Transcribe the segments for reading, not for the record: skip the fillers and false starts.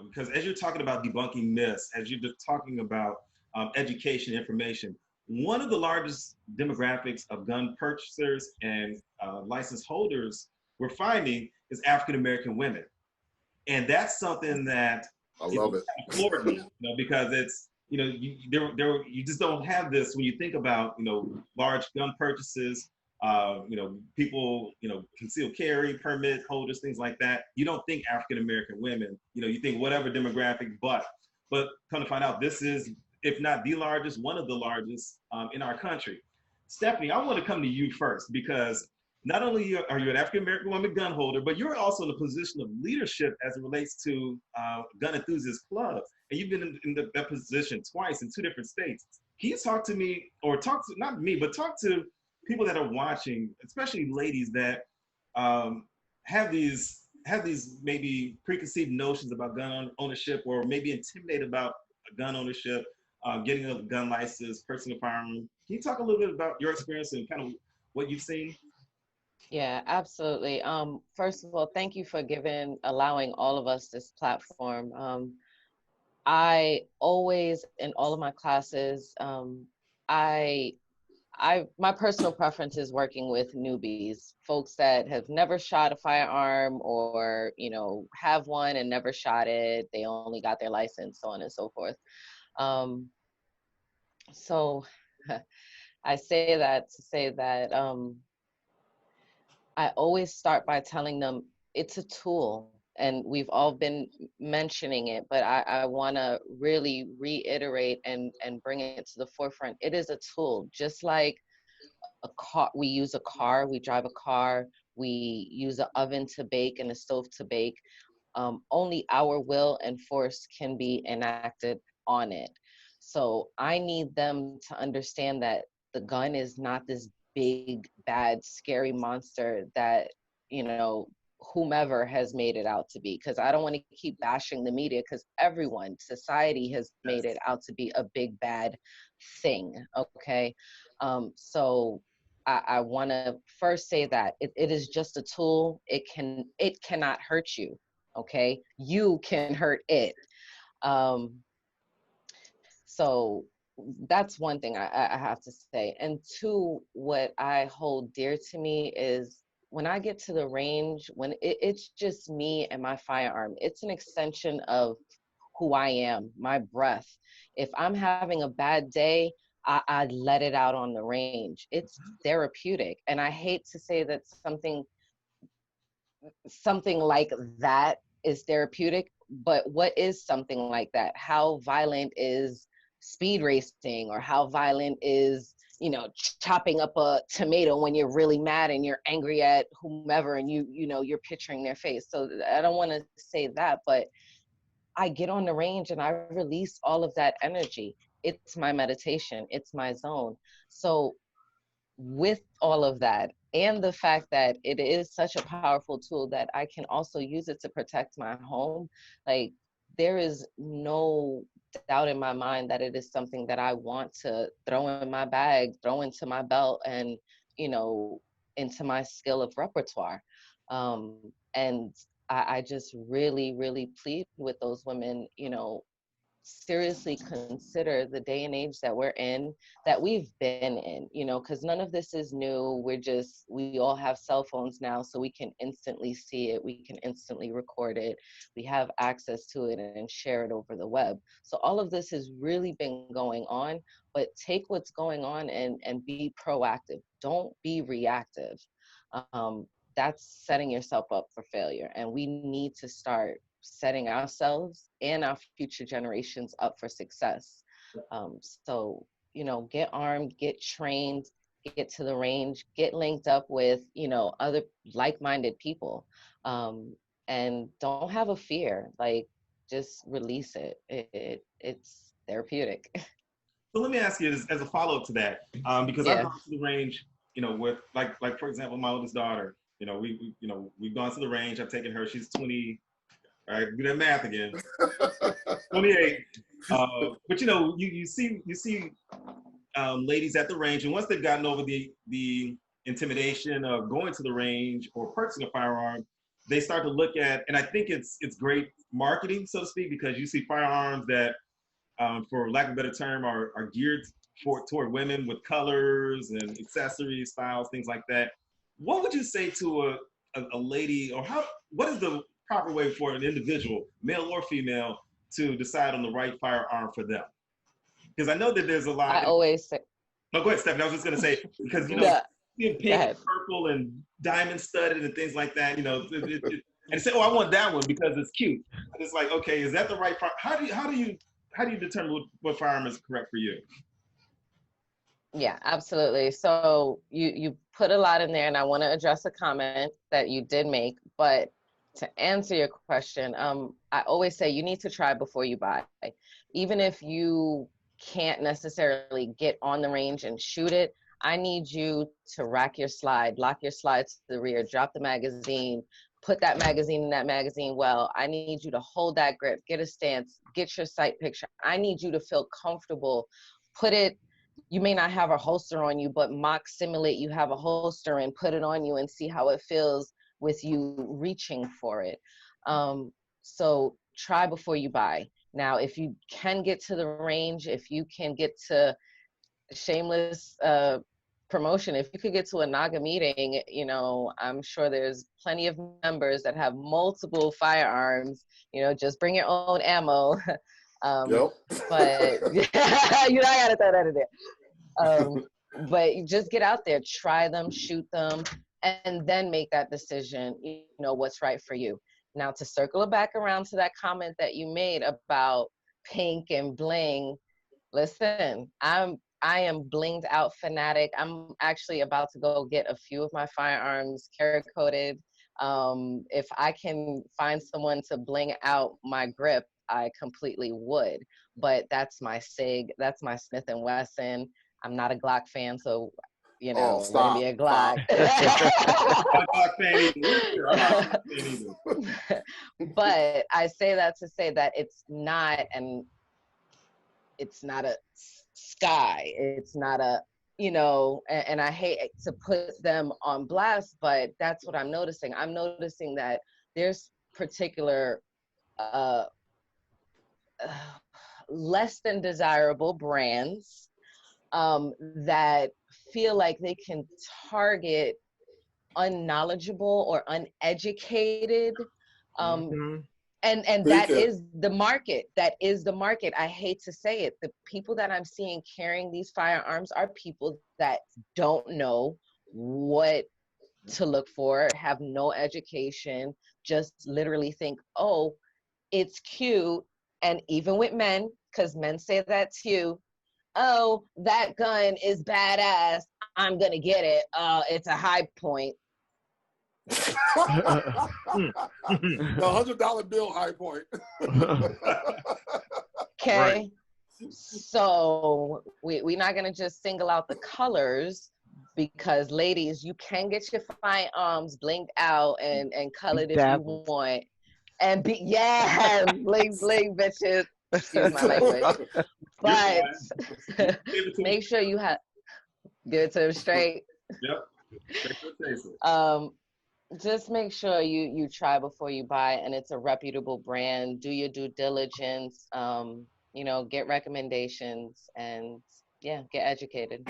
because as you're talking about debunking myths, as you're just talking about education, information, one of the largest demographics of gun purchasers and license holders we're finding is African American women, and that's something that I love it. kind of floored me, because it's you just don't have this when you think about large gun purchases. People, concealed carry permit holders, things like that. You don't think African American women. You think whatever demographic, but come to find out, this is, if not the largest, one of the largest in our country. Stephanie, I want to come to you first, because not only are you an African American woman gun holder, but you're also in a position of leadership as it relates to gun enthusiast clubs, and you've been in that position twice in 2 different states. Can you talk to me, or talk to, not me, but talk to people that are watching, especially ladies that have these maybe preconceived notions about gun ownership, or maybe intimidated about gun ownership, getting a gun license, purchasing a firearm. Can you talk a little bit about your experience and kind of what you've seen? Yeah, absolutely. First of all, thank you for allowing all of us this platform. I always, in all of my classes, my personal preference is working with newbies, folks that have never shot a firearm, or, have one and never shot it. They only got their license, so on and so forth. So I say that to say that I always start by telling them it's a tool, and we've all been mentioning it, but I want to really reiterate and bring it to the forefront. It is a tool, just like a car. We use a car, we drive a car, we use an oven to bake and a stove to bake. Only our will and force can be enacted on it. So I need them to understand that the gun is not this big, bad, scary monster that, whomever has made it out to be. Because I don't want to keep bashing the media, because society has made it out to be a big, bad thing, okay? So I want to first say that it is just a tool. It cannot hurt you, okay? You can hurt it. So that's one thing I have to say. And 2, what I hold dear to me is when I get to the range, when it's just me and my firearm, it's an extension of who I am, my breath. If I'm having a bad day, I let it out on the range. It's therapeutic. And I hate to say that something like that is therapeutic, but what is something like that? How violent is speed racing, or how violent is, chopping up a tomato when you're really mad and you're angry at whomever, and you're picturing their face. So I don't want to say that, but I get on the range and I release all of that energy. It's my meditation, it's my zone. So with all of that, and the fact that it is such a powerful tool that I can also use it to protect my home, like, there is no doubt in my mind that it is something that I want to throw in my bag, throw into my belt, and, into my skill of repertoire. And I just really, really plead with those women, seriously consider the day and age that we're in, that we've been in, because none of this is new. We all have cell phones now, so we can instantly see it, we can instantly record it, we have access to it and share it over the web. So all of this has really been going on, but take what's going on and be proactive. Don't be reactive. That's setting yourself up for failure, and we need to start setting ourselves and our future generations up for success. So, get armed, get trained, get to the range, get linked up with, other like-minded people, and don't have a fear. Like, just release it. It's therapeutic. So let me ask you this as a follow-up to that, because I've Yeah. gone to the range, with like for example, my oldest daughter. We've gone to the range. I've taken her. She's 20. All right, do that math again. 28. But you see ladies at the range, and once they've gotten over the intimidation of going to the range or purchasing a firearm, they start to look at, and I think it's great marketing, so to speak, because you see firearms that, for lack of a better term, are geared toward women with colors and accessories, styles, things like that. What would you say to a lady, or what is the proper way for an individual, male or female, to decide on the right firearm for them? Because I know that there's a I lot. always say, No, go ahead, Stephanie. I was just gonna say, because no, seeing go pink and ahead. purple and diamond studded and things like that, and say, oh, I want that one because it's cute. And it's like, okay, is that the right fire? How do you determine what firearm is correct for you? Yeah, absolutely. So you put a lot in there, and I want to address a comment that you did make. But to answer your question, I always say you need to try before you buy. Even if you can't necessarily get on the range and shoot it, I need you to rack your slide, lock your slide to the rear, drop the magazine, put that magazine in that magazine well. I need you to hold that grip, get a stance, get your sight picture. I need you to feel comfortable. Put it, you may not have a holster on you, but mock simulate you have a holster and put it on you and see how it feels with you reaching for it. So try before you buy. Now, if you can get to the range, if you can get to shameless promotion, if you could get to a NAGA meeting, I'm sure there's plenty of members that have multiple firearms. Just bring your own ammo. Yep. But I gotta throw that in there. But you just get out there, try them, shoot them, and then make that decision, what's right for you. Now, to circle it back around to that comment that you made about pink and bling, listen, I am blinged out fanatic. I'm actually about to go get a few of my firearms Cerakoted coated. If I can find someone to bling out my grip, I completely would. But that's my SIG, that's my Smith and Wesson. I'm not a Glock fan, so wouldn't be a Glock. I'm not a fan either. I'm not a fan either. But I say that to say that it's not a sky. It's not a, and I hate to put them on blast, but that's what I'm noticing. I'm noticing that there's particular less than desirable brands that feel like they can target unknowledgeable or uneducated and that is the market. That is the market. I hate to say it. The people that I'm seeing carrying these firearms are people that don't know what to look for, have no education, just literally think, oh, it's cute. And even with men, because men say that too, oh, that gun is badass, I'm gonna get it. It's a high point. The $100 bill high point. Okay. Right. So we're not gonna just single out the colors, because ladies, you can get your firearms blinged out and colored if you want. And bling bitches. Excuse my language. But make sure you give it to them straight. Yep. Just make sure you try before you buy, and it's a reputable brand. Do your due diligence. Get recommendations, and get educated.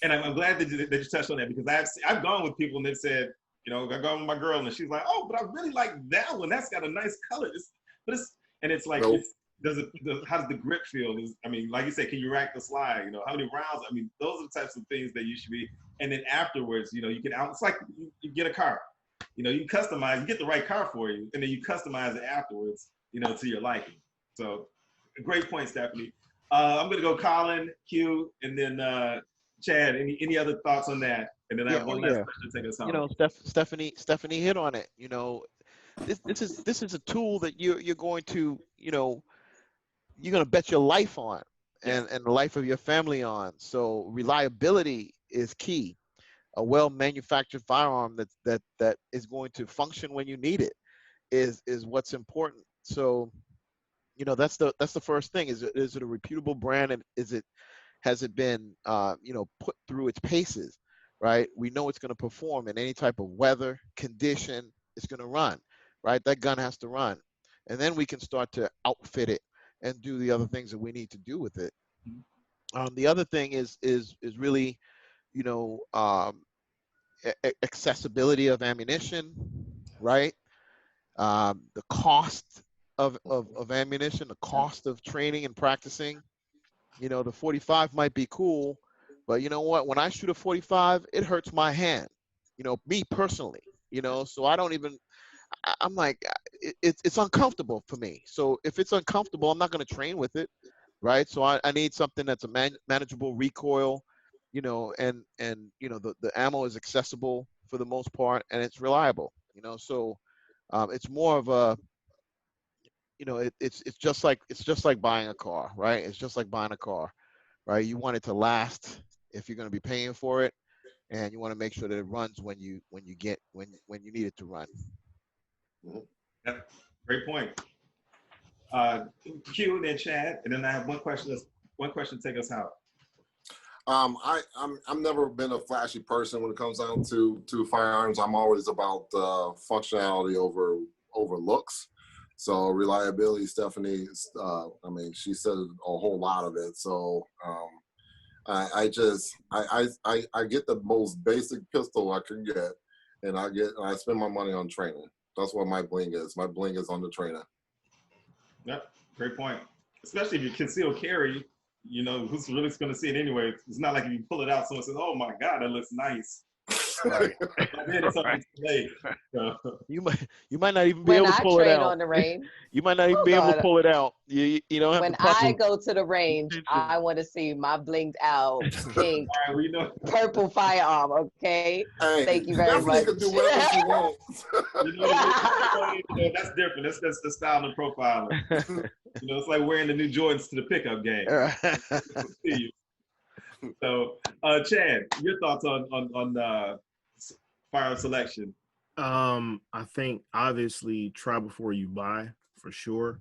And I'm glad that you touched on that, because I've gone with people and they've said, I've gone with my girl and she's like, oh, but I really like that one. That's got a nice color. It's like, nope. How does the grip feel? Like you said, can you rack the slide? How many rounds? Those are the types of things that you should be. And then afterwards, you can it's like you get a car. You can customize, you get the right car for you, and then you customize it afterwards, to your liking. So, great point, Stephanie. I'm gonna go Colin, Q, and then Chad. Any other thoughts on that? And then I have one last question to take us home. Stephanie hit on it. This is a tool that you're going to you're going to bet your life on, and the life of your family on. So reliability is key. A well-manufactured firearm that is going to function when you need it is what's important. So, that's the first thing. Is it a reputable brand, and has it been put through its paces, right? We know it's going to perform in any type of weather condition, it's going to run, right? That gun has to run. And then we can start to outfit it and do the other things that we need to do with it. The other thing is really, you know, accessibility of ammunition, right? The cost of ammunition, the cost of training and practicing. You know, the 45 might be cool, but you know what? When I shoot a 45, it hurts my hand. You know, me personally. You know, so I don't even. I'm like, it's uncomfortable for me. So if it's uncomfortable, I'm not going to train with it, right? So I need something that's a manageable recoil, you know, and you know the ammo is accessible for the most part, and it's reliable. You know, so it's more of a, you know, it's just like buying a car, right? It's just like buying a car, right? You want it to last if you're going to be paying for it, and you want to make sure that it runs when you when you need it to run. Yep. Great point. Q and then Chad, and then I have one question to take us out. I'm never been a flashy person when it comes down to firearms. I'm always about functionality over looks. So reliability, Stephanie, I mean, she said a whole lot of it. So I get the most basic pistol I can get, and I spend my money on training. That's what my bling is. My bling is on the trainer. Yep, great point. Especially if you conceal carry, you know, who's really going to see it anyway? It's not like if you pull it out, someone says, "Oh my God, that looks nice." Right. But then it's already too late. So, You might not even be When able to I pull it train out. on the range, You might not even be able to God, pull it out. You don't have when the proper I go to the range, attention. I want to see my blinged out pink, all right, we know. purple firearm. Okay, Hey, thank you very Stephanie much. can do whatever she wants. You know, that's different. That's the style and profiling. You know, it's like wearing the new Jordans to the pickup game. So, Chad, your thoughts on firearm selection? I think obviously try before you buy for sure.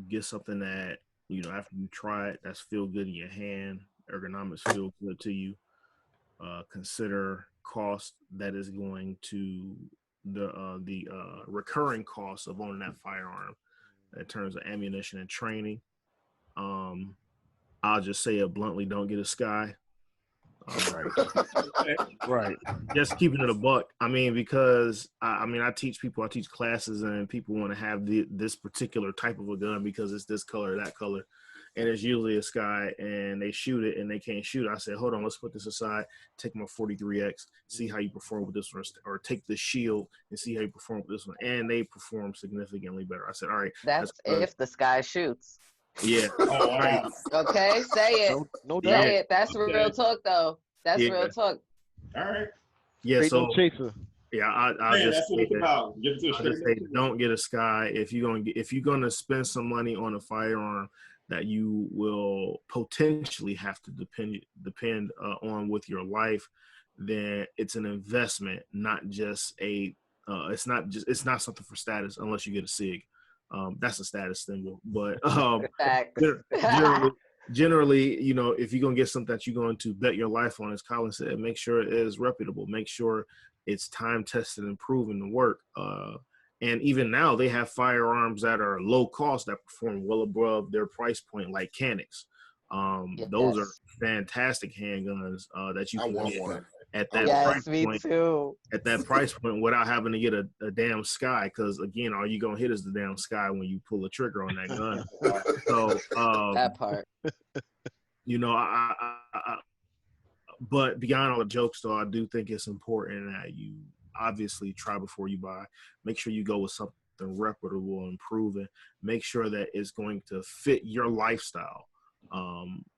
Get something that, you know, after you try it, that's feel good in your hand, ergonomics feel good to you. Consider cost that is going to the recurring cost of owning that firearm in terms of ammunition and training. I'll just say it bluntly: don't get a Sky. Right. Just keeping it a buck. I mean, because I mean, I teach classes, and people want to have this particular type of a gun because it's this color, that color, and it's usually a Sky, and they shoot it and they can't shoot it. I said, hold on, let's put this aside. Take my 43X, see how you perform with this one, or take the Shield and see how you perform with this one, and they perform significantly better. I said, all right, That's if the sky shoots. yeah. Oh, all right. Okay, say it. No Say doubt. it. That's real talk, though. That's Yeah. real talk. All right. Yeah. Straight So no chaser. yeah, I'll Man, just that's what say it's that. about. Give it to a I just straight say man. don't get a Sky if you're gonna spend some money on a firearm that you will potentially have to depend on with your life. Then it's an investment, not just a. It's not something for status unless you get a SIG. That's a status symbol, but Facts. generally, you know, if you're gonna get something that you're going to bet your life on, as Colin said, make sure it is reputable. Make sure it's time tested and proven to work. And even now, they have firearms that are low cost that perform well above their price point, like Canics. Those are fantastic handguns that you I can want get one. at that Yes, price me point. too. At that price point, without having to get a damn Sky, because again, all you gonna hit is the damn Sky when you pull the trigger on that gun. So, That part. you know, but beyond all the jokes, though, I do think it's important that you obviously try before you buy. Make sure you go with something reputable and proven. Make sure that it's going to fit your lifestyle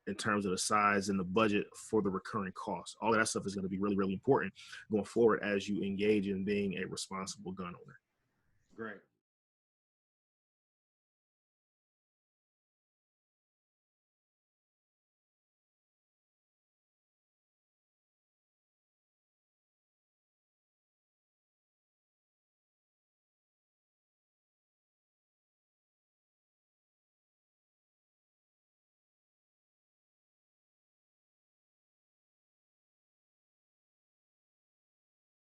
in terms of the size and the budget for the recurring costs. All of that stuff is going to be really, really important going forward as you engage in being a responsible gun owner. Great.